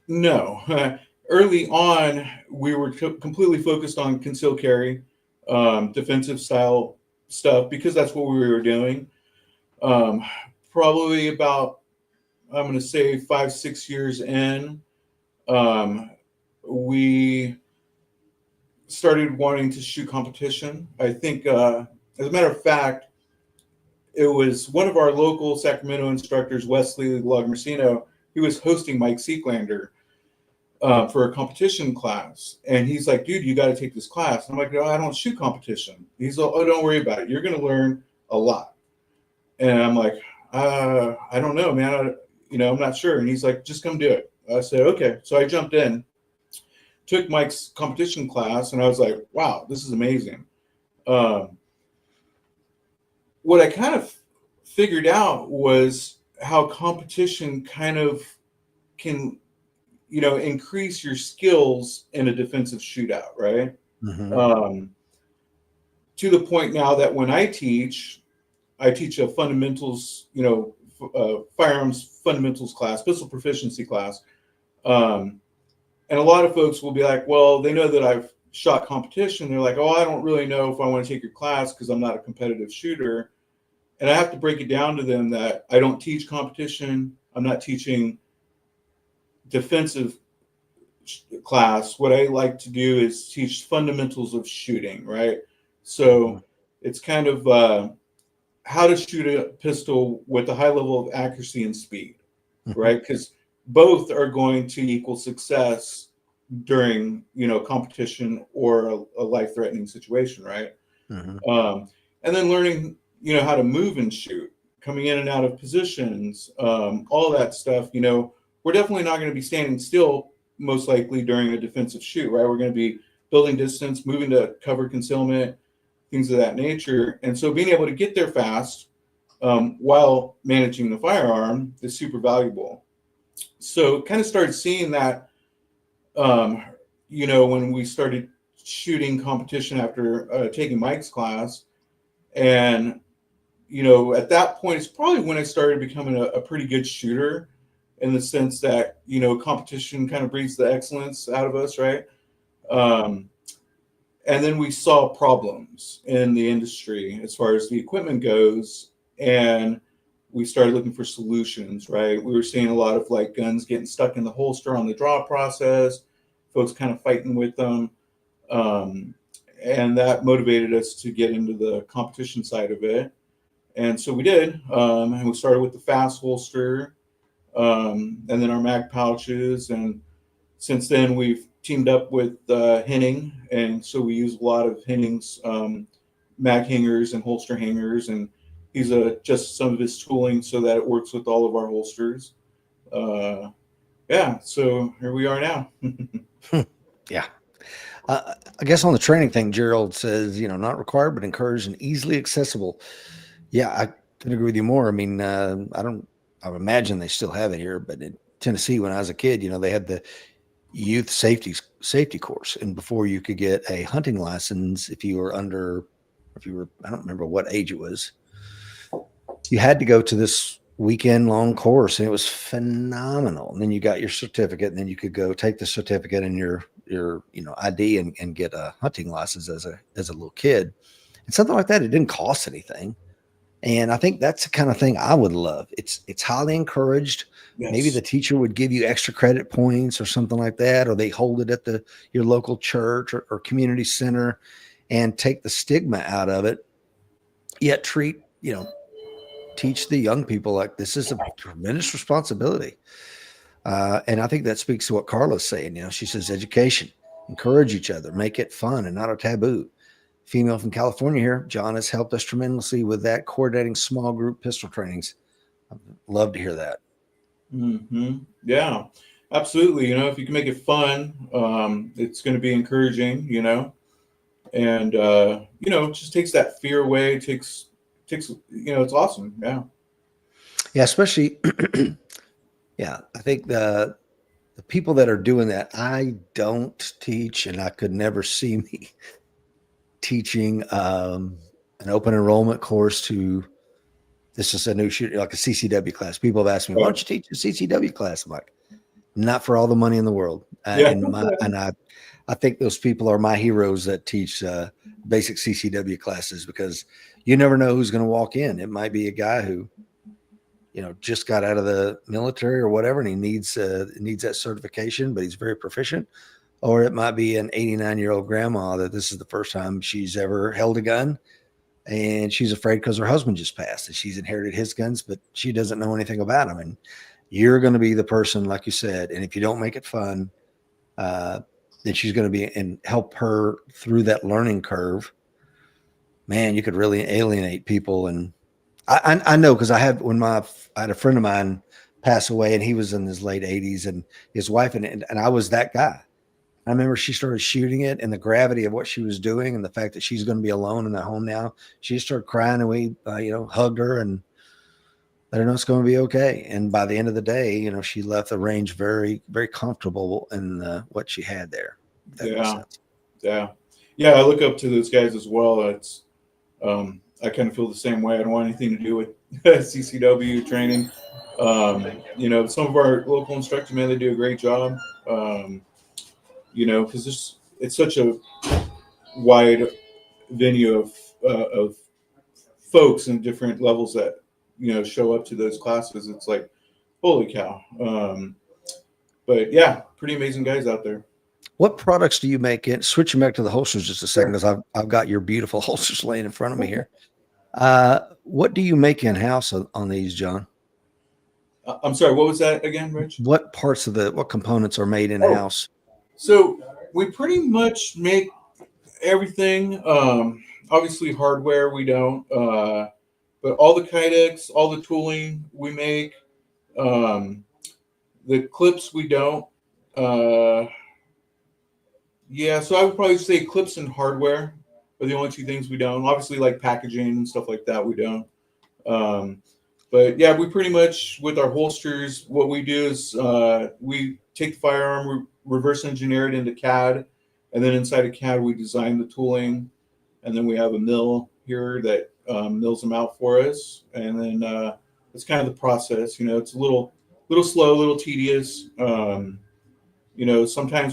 No. Early on, we were completely focused on concealed carry, defensive style stuff, because that's what we were doing. Probably about, I'm going to say 5-6 years in, we started wanting to shoot competition. I think, as a matter of fact, it was one of our local Sacramento instructors, Wesley Logmercino. He was hosting Mike Seeklander for a competition class. And he's like, dude, you got to take this class. I'm like, no, I don't shoot competition. He's like, oh, don't worry about it. You're going to learn a lot. And I'm like, I don't know, man. I'm not sure. And he's like, just come do it. I said, okay. So I jumped in, took Mike's competition class, and I was like, wow, this is amazing. What I kind of figured out was how competition kind of can, increase your skills in a defensive shootout, right? Mm-hmm. To the point now that when I teach a fundamentals, firearms fundamentals class, pistol proficiency class. And a lot of folks will be like, well, they know that I've shot competition. They're like, oh, I don't really know if I want to take your class because I'm not a competitive shooter. And I have to break it down to them that I don't teach competition. I'm not teaching defensive class. What I like to do is teach fundamentals of shooting, right? So it's kind of how to shoot a pistol with a high level of accuracy and speed, right? Because both are going to equal success during, competition or a life-threatening situation, right? Mm-hmm. And then learning, how to move and shoot, coming in and out of positions, all that stuff. We're definitely not going to be standing still, most likely during a defensive shoot, right? We're going to be building distance, moving to cover concealment, things of that nature. And so being able to get there fast while managing the firearm is super valuable. So kind of started seeing that, when we started shooting competition after taking Mike's class. And, at that point, it's probably when I started becoming a pretty good shooter, in the sense that, competition kind of breeds the excellence out of us, right? And then we saw problems in the industry as far as the equipment goes. and we started looking for solutions, right? We were seeing a lot of like guns getting stuck in the holster on the draw process, folks kind of fighting with them. And that motivated us to get into the competition side of it. And so we did. And we started with the fast holster, and then our mag pouches. And since then, we've teamed up with Henning. And so we use a lot of Henning's mag hangers and holster hangers. And he's just some of his tooling so that it works with all of our holsters. Yeah, so here we are now. Yeah. I guess on the training thing, Gerald says, not required, but encouraged and easily accessible. Yeah, I couldn't agree with you more. I mean, I would imagine they still have it here, but in Tennessee, when I was a kid, they had the youth safety course. And before you could get a hunting license, if you were, I don't remember what age it was, you had to go to this weekend long course, and it was phenomenal. And then you got your certificate, and then you could go take the certificate and your ID and get a hunting license as a little kid. And something like that, it didn't cost anything. And I think that's the kind of thing I would love. It's highly encouraged. Yes. Maybe the teacher would give you extra credit points or something like that, or they hold it at your local church or community center and take the stigma out of it, yet teach the young people like this is a tremendous responsibility. And I think that speaks to what Carla's saying. She says education, encourage each other, make it fun and not a taboo. Female from California here, John has helped us tremendously with that, coordinating small group pistol trainings. I'd love to hear that. Mm-hmm. Yeah, absolutely. If you can make it fun, it's going to be encouraging, and, it just takes that fear away. It takes, it's awesome. Yeah. Yeah. Especially, yeah, I think the people that are doing that, I don't teach, and I could never see me teaching an open enrollment course to, this is a new shooter, like a CCW class. People have asked me, why don't you teach a CCW class? I'm like, not for all the money in the world. And I think those people are my heroes that teach basic CCW classes, because you never know who's going to walk in. It might be a guy who, just got out of the military or whatever, and he needs that certification, but he's very proficient. Or it might be an 89-year-old grandma that this is the first time she's ever held a gun, and she's afraid because her husband just passed and she's inherited his guns, but she doesn't know anything about them. And you're going to be the person, like you said, and if you don't make it fun, then she's going to be and help her through that learning curve. Man, you could really alienate people. And I know, because I had a friend of mine pass away, and he was in his late 80s, and his wife and I was that guy. I remember she started shooting it, and the gravity of what she was doing and the fact that she's going to be alone in the home now, she started crying, and we, hugged her and let her know it's going to be okay. And by the end of the day, she left the range very, very comfortable in what she had there. Yeah. I look up to those guys as well. It's, I kind of feel the same way. I don't want anything to do with CCW training. Some of our local instructors, man, they do a great job. Because it's such a wide venue of folks in different levels that show up to those classes. It's like, holy cow! But yeah, pretty amazing guys out there. What products do you make? Switching back to the holsters just a second, because I've got your beautiful holsters laying in front of me here. What do you make in house on these, John? I'm sorry, what was that again, Rich? What components are made in house? So we pretty much make everything. Obviously, hardware we don't, but all the kydex, all the tooling we make. The clips we don't. So I would probably say clips and hardware are the only two things we don't. Obviously, like packaging and stuff like that, we don't. But yeah, we pretty much, with our holsters, what we do is we take the firearm, we reverse engineer it into CAD, and then inside of CAD we design the tooling, and then we have a mill here that mills them out for us, and then it's kind of the process. It's a little slow, a little tedious. Sometimes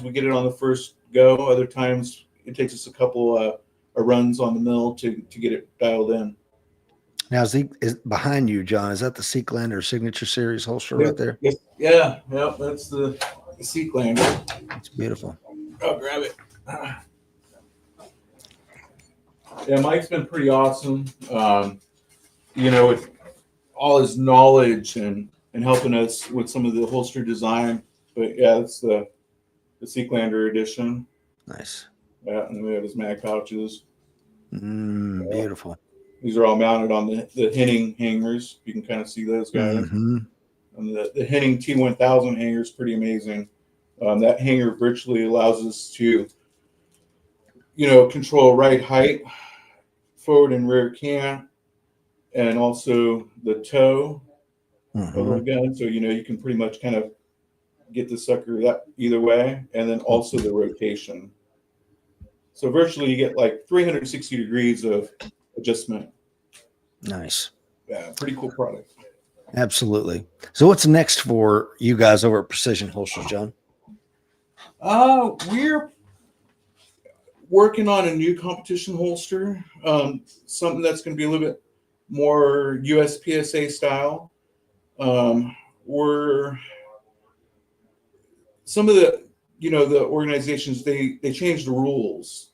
we get it on the first go. Other times it takes us a couple of runs on the mill to get it dialed in. Now, is behind you, John? Is that the Seeklander Signature Series holster right there? Yes, yeah, that's the Seeklander. It's beautiful. I'll grab it. Yeah, Mike's been pretty awesome. With all his knowledge and helping us with some of the holster design. But yeah, it's the Seeklander edition. Nice. Yeah, and we have his mag pouches. Beautiful. These are all mounted on the Henning hangers. You can kind of see those guys. Mm-hmm. And the Henning T1000 hanger is pretty amazing. That hanger virtually allows us to, control right height, forward and rear cant, and also the toe of the gun. So, you can pretty much kind of get the sucker that either way, and then also the rotation. So virtually you get like 360 degrees of adjustment. Nice. Yeah, pretty cool product. Absolutely. So what's next for you guys over at Precision Holsters, John? We're working on a new competition holster, something that's going to be a little bit more USPSA style. Some of the organizations, they changed the rules.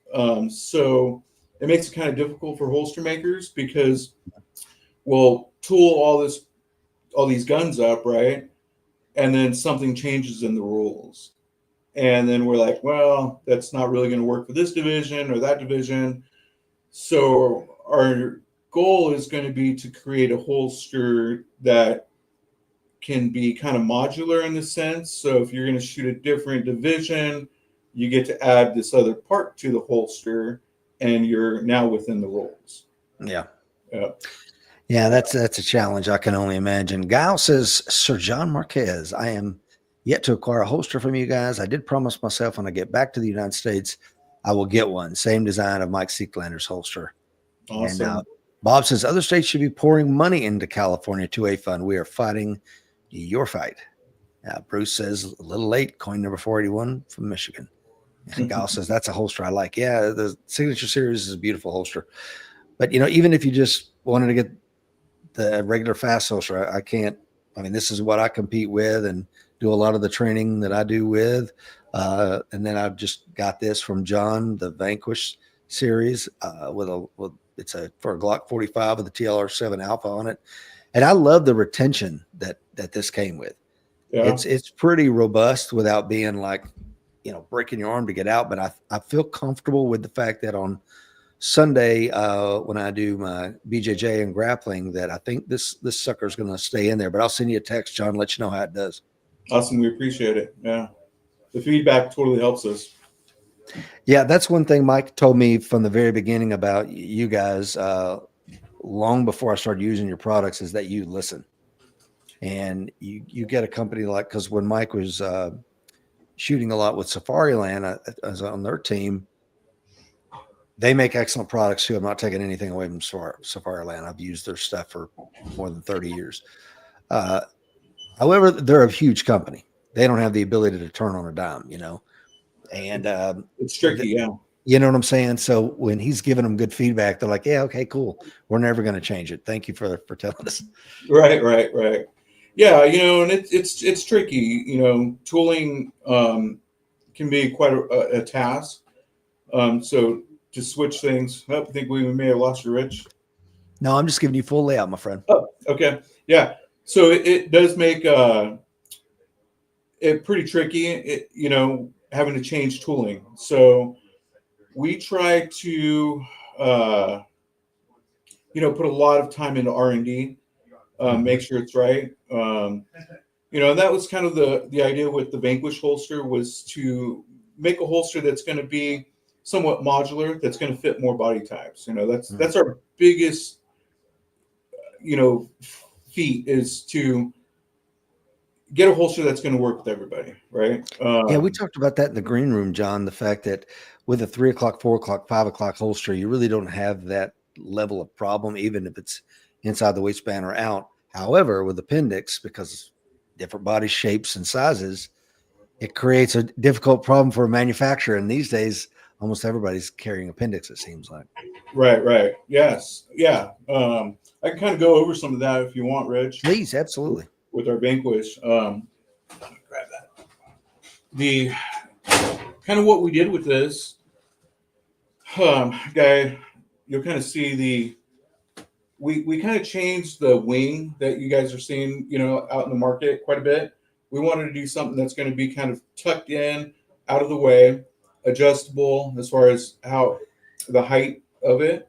So it makes it kind of difficult for holster makers because we'll tool all these guns up, right? And then something changes in the rules. And then we're like, well, that's not really going to work for this division or that division. So our goal is going to be to create a holster that can be kind of modular in the sense. So if you're going to shoot a different division, you get to add this other part to the holster and you're now within the rules. Yeah. Yeah. Yeah, that's a challenge. I can only imagine. Guile says, Sir John Marques, I am yet to acquire a holster from you guys. I did promise myself when I get back to the United States, I will get one. Same design of Mike Seeklander's holster. Awesome. And Bob says, other states should be pouring money into California to a fund. We are fighting your fight. Bruce says, a little late, coin number 481 from Michigan. And Guile says, that's a holster I like. Yeah, the Signature Series is a beautiful holster. But, even if you just wanted to get the regular fast holster, this is what I compete with and do a lot of the training that I do with. And then I've just got this from John, the Vanquish series, for a Glock 45 with the TLR7 Alpha on it. And I love the retention that this came with. Yeah. It's pretty robust without being like, breaking your arm to get out. But I feel comfortable with the fact that on Sunday, when I do my BJJ and grappling, that I think this sucker is going to stay in there. But I'll send you a text, John, let you know how it does. Awesome. We appreciate it. Yeah. The feedback totally helps us. Yeah, that's one thing Mike told me from the very beginning about you guys, long before I started using your products, is that you listen. And you get a company like, because when Mike was shooting a lot with Safariland, I was on their team. They make excellent products too. I'm not taking anything away from Safariland. I've used their stuff for more than 30 years. However, they're a huge company. They don't have the ability to turn on a dime, and it's tricky. Yeah. You know what I'm saying? So when he's giving them good feedback, they're like, yeah, okay, cool. We're never going to change it. Thank you for telling us. Right. Yeah. And it's tricky, tooling can be quite a task. So to switch things up, I think we may have lost you, Rich. No, I'm just giving you full layout, my friend. Oh, okay. Yeah. So it does make it pretty tricky, having to change tooling. So we try to, put a lot of time into R&D, make sure it's right. And that was kind of the idea with the Vanquish holster, was to make a holster that's going to be somewhat modular, that's going to fit more body types. That's our biggest, feat, is to get a holster that's going to work with everybody, right? Yeah, we talked about that in the green room, John, the fact that with a 3 o'clock, 4 o'clock, 5 o'clock holster, you really don't have that level of problem, even if it's inside the waistband or out. However, with appendix, because different body shapes and sizes, it creates a difficult problem for a manufacturer. And these days, almost everybody's carrying appendix, it seems like. Right. Yes. Yeah. I can kind of go over some of that if you want, Rich. Please, absolutely. With our vanquish, grab that. The kind of what we did with this guy, you'll kind of see we kind of changed the wing that you guys are seeing, out in the market quite a bit. We wanted to do something that's going to be kind of tucked in, out of the way, adjustable as far as how the height of it.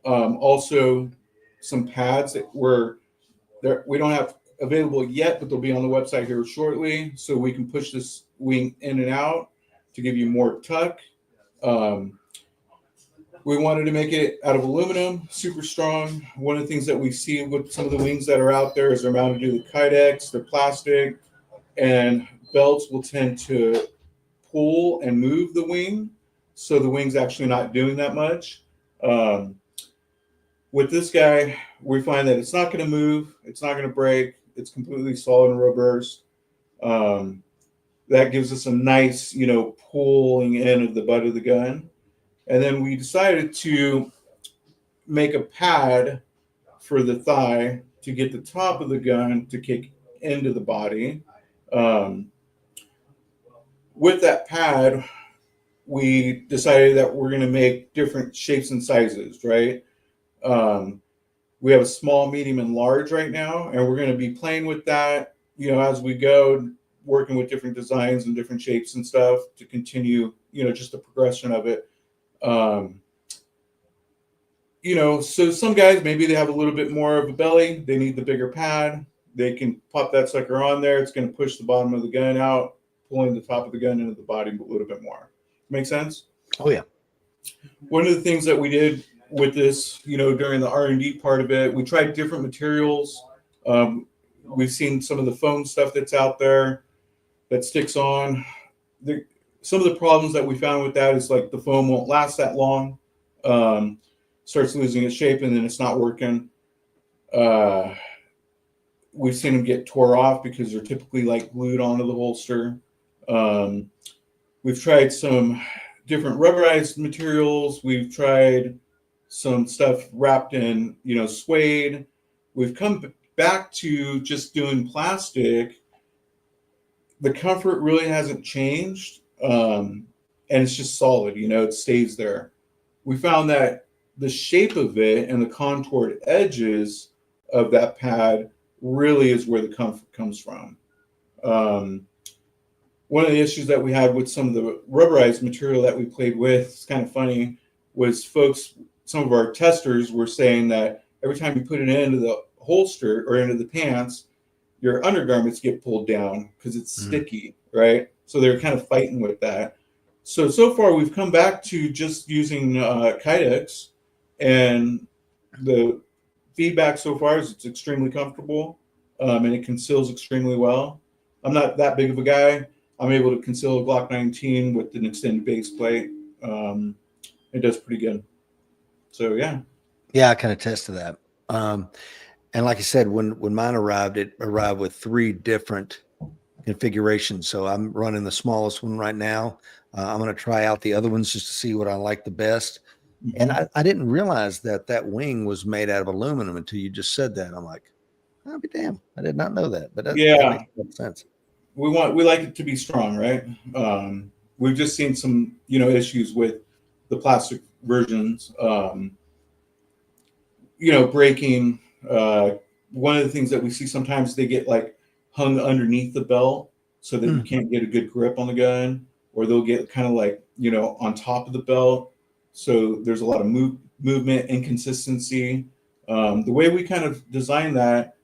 Also, some pads that were there we don't have available yet, but they'll be on the website here shortly, so we can push this wing in and out to give you more tuck. We wanted to make it out of aluminum, super strong. One of the things that we see with some of the wings that are out there is they're mounted to the kydex, they're plastic, and belts will tend to pull and move the wing, so the wing's actually not doing that much. With this guy, we find that it's not going to move, it's not going to break, it's completely solid and reversed. That gives us a nice, pulling in of the butt of the gun. And then we decided to make a pad for the thigh to get the top of the gun to kick into the body. With that pad, we decided that we're going to make different shapes and sizes, right? We have a small, medium, and large right now, and we're going to be playing with that, as we go, working with different designs and different shapes and stuff to continue, just the progression of it. So some guys, maybe they have a little bit more of a belly. They need the bigger pad. They can pop that sucker on there. It's going to push the bottom of the gun out, pulling the top of the gun into the body a little bit more. Make sense? Oh, yeah. One of the things that we did with this, during the R&D part of it, we tried different materials. We've seen some of the foam stuff that's out there that sticks on. Some of the problems that we found with that is like the foam won't last that long, starts losing its shape, and then it's not working. We've seen them get tore off because they're typically like glued onto the holster. We've tried some different rubberized materials. We've tried some stuff wrapped in, suede. We've come back to just doing plastic. The comfort really hasn't changed. And it's just solid, it stays there. We found that the shape of it and the contoured edges of that pad really is where the comfort comes from. One of the issues that we had with some of the rubberized material that we played with, it's kind of funny, was some of our testers were saying that every time you put it into the holster or into the pants, your undergarments get pulled down because it's sticky, right? So they're kind of fighting with that. So far we've come back to just using kydex, and the feedback so far is it's extremely comfortable, and it conceals extremely well. I'm not that big of a guy. I'm able to conceal a Glock 19 with an extended base plate. It does pretty good. So yeah. Yeah, I can attest to that. And like I said, when mine arrived, it arrived with 3 different configurations. So I'm running the smallest one right now. I'm going to try out the other ones just to see what I like the best. Mm-hmm. And I didn't realize that wing was made out of aluminum until you just said that. I'm like, I'll be damned. I did not know that. But that makes sense. We like it to be strong, right? We've just seen some, issues with the plastic versions, breaking. One of the things that we see sometimes, they get like hung underneath the belt so that you can't get a good grip on the gun, or they'll get kind of like, on top of the belt. So there's a lot of movement, inconsistency. The way we kind of design that,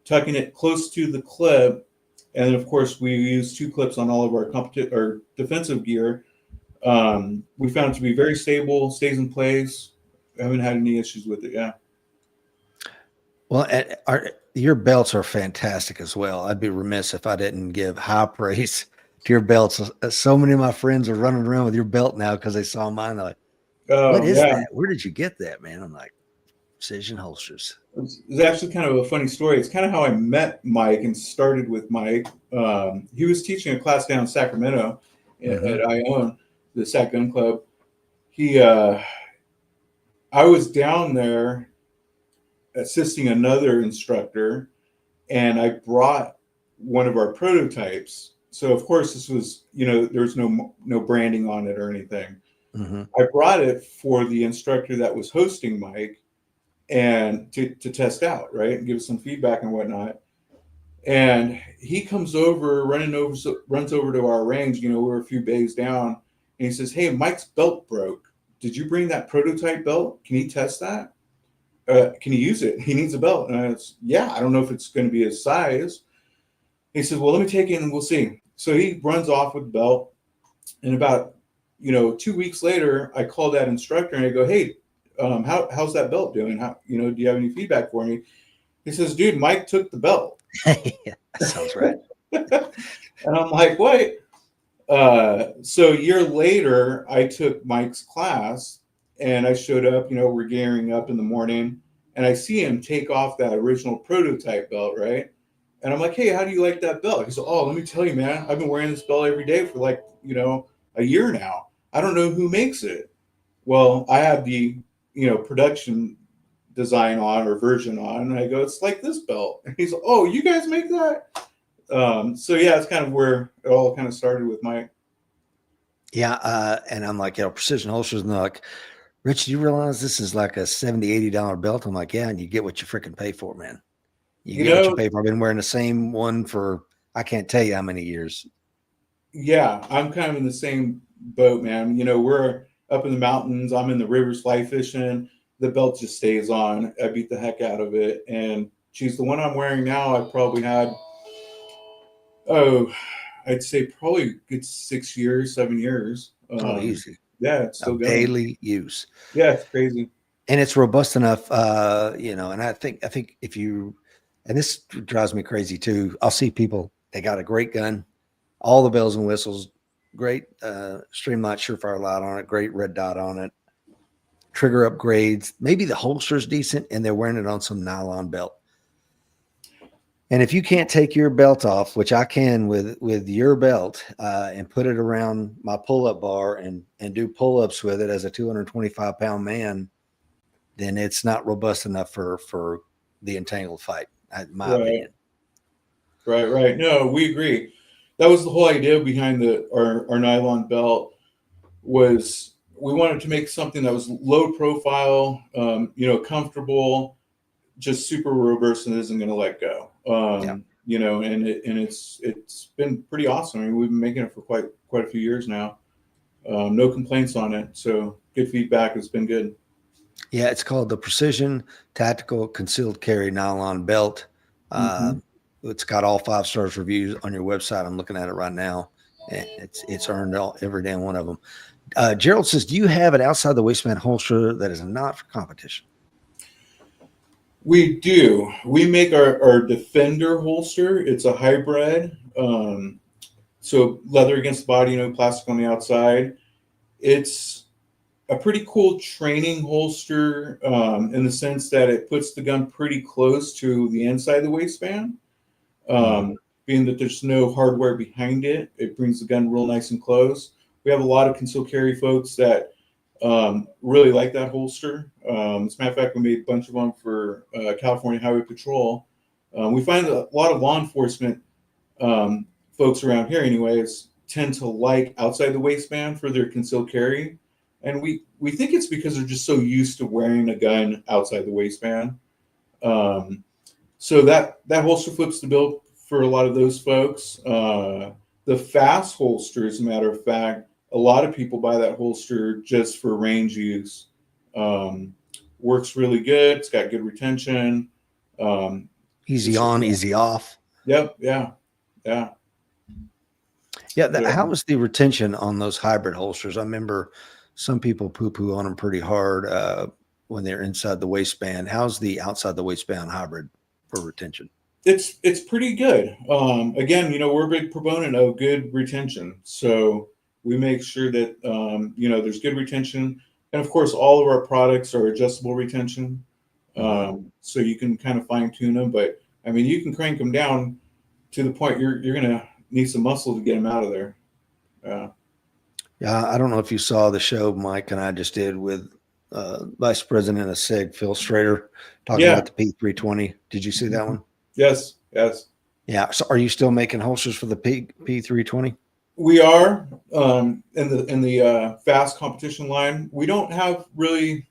tucking it close to the clip, and then of course we use 2 clips on all of our defensive gear. We found it to be very stable, stays in place. I haven't had any issues with it. Yeah. Well, your belts are fantastic as well. I'd be remiss if I didn't give high praise to your belts. So many of my friends are running around with your belt now because they saw mine. They're like, what is that? Where did you get that, man? I'm like, Precision Holsters. It's actually kind of a funny story. It's kind of how I met Mike and started with Mike. He was teaching a class down in Sacramento at ION, the Sac Gun Club. I was down there assisting another instructor, and I brought one of our prototypes. So of course this was, there's no branding on it or anything. Mm-hmm. I brought it for the instructor that was hosting Mike and to test out, right, and give some feedback and whatnot. And he comes over, runs over to our range. We're a few bays down, and he says, "Hey, Mike's belt broke. Did you bring that prototype belt? Can he test that? Can he use it? He needs a belt." And I was, "Yeah, I don't know if it's going to be his size." He says, "Well, let me take it and we'll see." So he runs off with the belt, and about 2 weeks later, I call that instructor and I go, "Hey, how's that belt doing? Do you have any feedback for me?" He says, "Dude, Mike took the belt." Yeah, that sounds right. And I'm like, "What?" So a year later, I took Mike's class and I showed up, we're gearing up in the morning, and I see him take off that original prototype belt, right? And I'm like, "Hey, how do you like that belt?" He said, "Oh, let me tell you, man, I've been wearing this belt every day for like, a year now. I don't know who makes it." Well, I had the, production design on or version on, and I go, "It's like this belt." And he's like, "Oh, you guys make that?" So yeah, it's kind of where it all kind of started with Mike. Yeah. And I'm like, precision holsters. And they're like, "Rich, do you realize this is like a $70-$80 belt?" I'm like, "Yeah. And you get what you freaking pay for, man. You You get what you know, pay for." I've been wearing the same one for, I can't tell you how many years. yeah, I'm kind of in the same boat, man. We're up in the mountains. I'm in the rivers fly fishing. The belt just stays on. I beat the heck out of it. And geez, the one I'm wearing now, I've probably had, oh, I'd say probably a good 6 years, 7 years. Oh, easy. Yeah, it's still Of going. daily use. Yeah, it's crazy. And it's robust enough, and I think if you, and this drives me crazy too. I'll see people, they got a great gun, all the bells and whistles, great Streamlight Surefire light on it, great red dot on it, trigger upgrades, maybe the holster's decent, and they're wearing it on some nylon belt. And if you can't take your belt off, which I can with your belt, and put it around my pull-up bar and do pull-ups with it as a 225-pound man, then it's not robust enough for the entangled fight, in my Right, opinion. right. No, we agree. That was the whole idea behind our nylon belt, was we wanted to make something that was low profile, comfortable, just super robust and isn't going to let go. Yeah. And it's been pretty awesome. I mean, we've been making it for quite a few years now. No complaints on it. So good feedback. It's been good. Yeah, it's called the Precision Tactical Concealed Carry Nylon Belt. Mm-hmm. It's got all 5 stars reviews on your website. I'm looking at it right now. And it's earned every damn one of them. Gerald says, "Do you have an outside the waistband holster that is not for competition?" We do. We make our Defender holster. It's a hybrid. So leather against the body, plastic on the outside. It's a pretty cool training holster, in the sense that it puts the gun pretty close to the inside of the waistband. Being that there's no hardware behind it, it brings the gun real nice and close. We have a lot of concealed carry folks that really like that holster. As a matter of fact, we made a bunch of them for California Highway Patrol. We find that a lot of law enforcement folks around here, anyways, tend to like outside the waistband for their concealed carry, and we think it's because they're just so used to wearing a gun outside the waistband. So that holster flips the bill for a lot of those folks. The fast holster, as a matter of fact, a lot of people buy that holster just for range use. Works really good. It's got good retention. Easy on, easy off. Yep. Yeah. How was the retention on those hybrid holsters? I remember some people poo-poo on them pretty hard when they're inside the waistband. How's the outside the waistband hybrid for retention? It's pretty good. Again, we're a big proponent of good retention, so we make sure that there's good retention, and of course, all of our products are adjustable retention, so you can kind of fine tune them. But I mean, you can crank them down to the point you're gonna need some muscle to get them out of there. Yeah, I don't know if you saw the show Mike and I just did with John Marques. He was Vice President of SIG, Phil Strader, talking Yeah. about the P320. Did you see that one? Yes. Yes. Yeah. So are you still making holsters for the P320? We are in the fast competition line. We don't have really.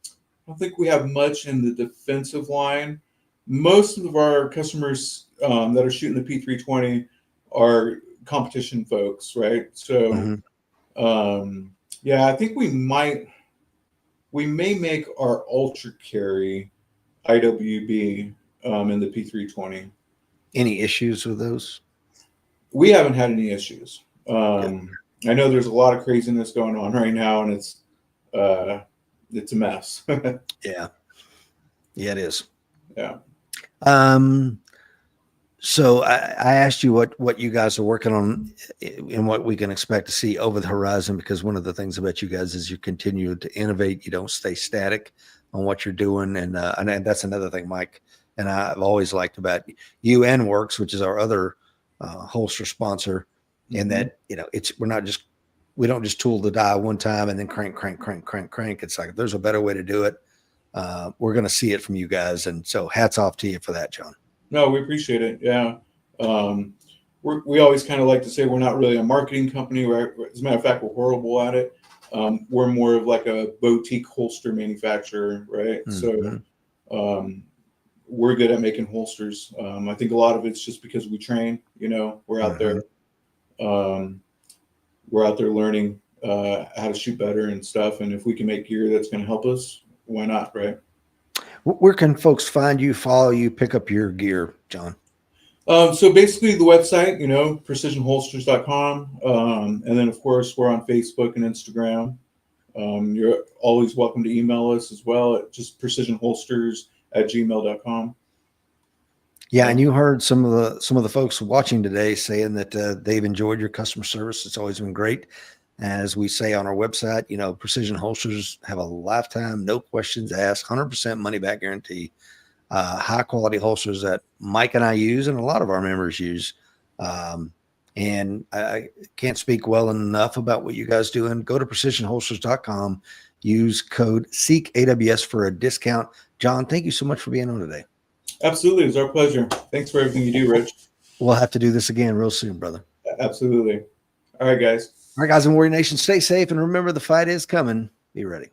I don't think we have much in the defensive line. Most of our customers that are shooting the P320 are competition folks, right? So, yeah, I think we may make our ultra carry IWB in the P320. Any issues with those? We haven't had any issues. Good. I know there's a lot of craziness going on right now, and it's a mess. Yeah. Yeah, it is. Yeah. So I asked you what you guys are working on and what we can expect to see over the horizon, because one of the things about you guys is you continue to innovate. You don't stay static on what you're doing. And that's another thing, Mike, and I've always liked about you and Works, which is our other holster sponsor, in that, we don't just tool the die one time and then crank. It's like, if there's a better way to do it, we're going to see it from you guys. And so hats off to you for that, John. No, we appreciate it. Yeah. We always kind of like to say we're not really a marketing company. As a matter of fact, we're horrible at it. We're more of like a boutique holster manufacturer, right? Mm-hmm. So we're good at making holsters. I think a lot of it's just because we train, we're out there. We're out there learning how to shoot better and stuff. And if we can make gear that's going to help us, why not, right? Where can folks find you, follow you, pick up your gear, John? So basically the website, precisionholsters.com. And then of course we're on Facebook and Instagram. You're always welcome to email us as well at just precisionholsters@gmail.com. Yeah. And you heard some of the folks watching today saying that they've enjoyed your customer service. It's always been great. As we say on our website, Precision Holsters have a lifetime, no questions asked, 100% money back guarantee, high quality holsters that Mike and I use and a lot of our members use. And I can't speak well enough about what you guys do. And go to precisionholsters.com, use code SEEKAWS for a discount. John, thank you so much for being on today. Absolutely. It's our pleasure. Thanks for everything you do, Rich. We'll have to do this again real soon, brother. Absolutely. All right, guys. All right, guys in Warrior Nation, stay safe and remember the fight is coming. Be ready.